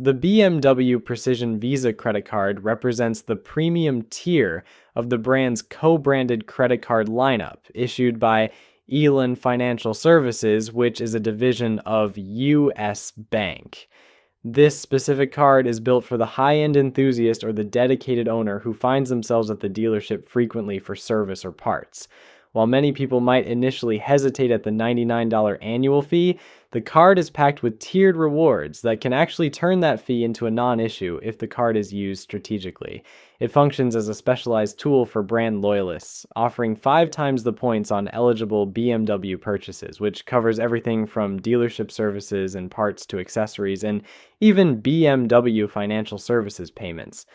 The BMW Precision Visa credit card represents the premium tier of the brand's co-branded credit card lineup, issued by Elan Financial Services, which is a division of US Bank. This specific card is built for the high-end enthusiast or the dedicated owner who finds themselves at the dealership frequently for service or parts. While many people might initially hesitate at the $99 annual fee, the card is packed with tiered rewards that can actually turn that fee into a non-issue if the card is used strategically. It functions as a specialized tool for brand loyalists, offering 5 times the points on eligible BMW purchases, which covers everything from dealership services and parts to accessories, and even BMW financial services payments.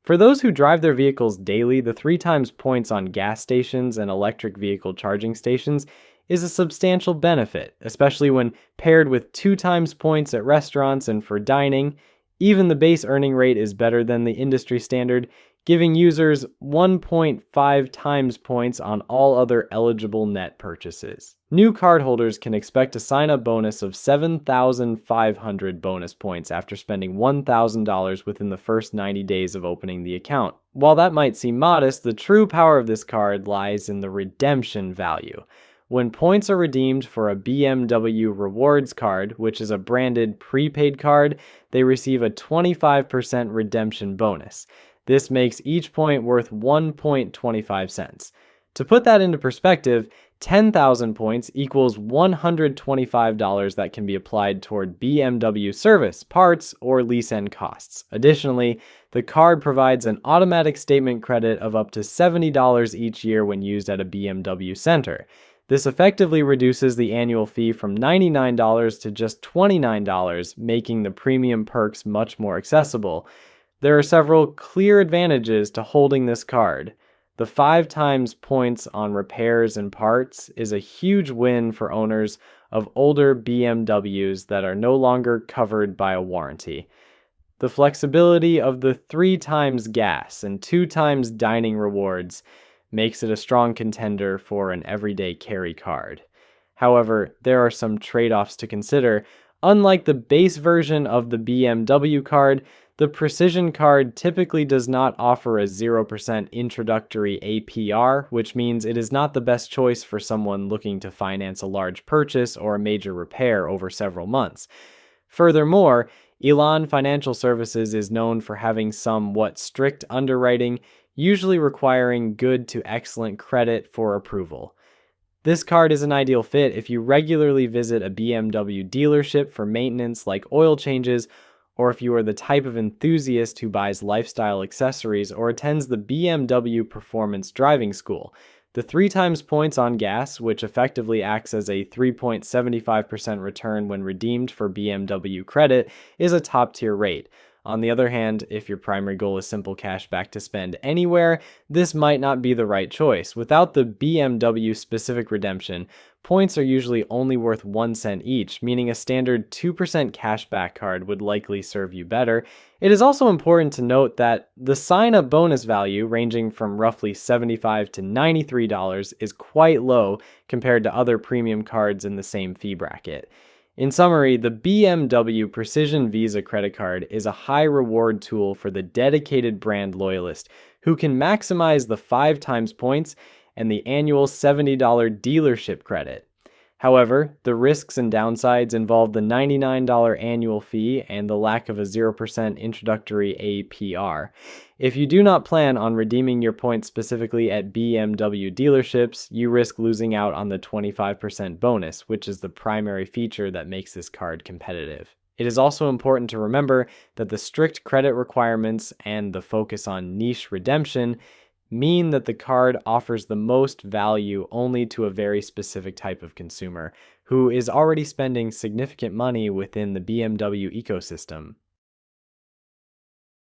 For those who drive their vehicles daily, the 3 times points on gas stations and electric vehicle charging stations is a substantial benefit, especially when paired with 2 times points at restaurants and for dining. Even the base earning rate is better than the industry standard, giving users 1.5 times points on all other eligible net purchases. New cardholders can expect a sign-up bonus of 7,500 bonus points after spending $1,000 within the first 90 days of opening the account. While that might seem modest, the true power of this card lies in the redemption value. When points are redeemed for a BMW Rewards Card, which is a branded prepaid card, they receive a 25% redemption bonus. This makes each point worth 1.25 cents. To put that into perspective, 10,000 points equals $125 that can be applied toward BMW service, parts, or lease end costs. Additionally, the card provides an automatic statement credit of up to $70 each year when used at a BMW Center. This effectively reduces the annual fee from $99 to just $29, making the premium perks much more accessible. There are several clear advantages to holding this card. The 5 times points on repairs and parts is a huge win for owners of older BMWs that are no longer covered by a warranty. The flexibility of the 3 times gas and 2 times dining rewards makes it a strong contender for an everyday carry card. However, there are some trade-offs to consider. Unlike the base version of the BMW card, the Precision card typically does not offer a 0% introductory APR, which means it is not the best choice for someone looking to finance a large purchase or a major repair over several months. Furthermore, Elan Financial Services is known for having somewhat strict underwriting, usually requiring good to excellent credit for approval. This card is an ideal fit if you regularly visit a BMW dealership for maintenance like oil changes, or if you are the type of enthusiast who buys lifestyle accessories or attends the BMW Performance Driving School. The 3 times points on gas, which effectively acts as a 3.75% return when redeemed for BMW credit, is a top-tier rate. On the other hand, if your primary goal is simple cash back to spend anywhere, this might not be the right choice. Without the BMW specific redemption, points are usually only worth 1 cent each, meaning a standard 2% cashback card would likely serve you better. It is also important to note that the sign-up bonus value, ranging from roughly $75 to $93, is quite low compared to other premium cards in the same fee bracket. In summary, the BMW Precision Visa credit card is a high reward tool for the dedicated brand loyalist who can maximize the 5 times points and the annual $70 dealership credit. However, the risks and downsides involve the $99 annual fee and the lack of a 0% introductory APR. If you do not plan on redeeming your points specifically at BMW dealerships, you risk losing out on the 25% bonus, which is the primary feature that makes this card competitive. It is also important to remember that the strict credit requirements and the focus on niche redemption mean that the card offers the most value only to a very specific type of consumer who is already spending significant money within the BMW ecosystem.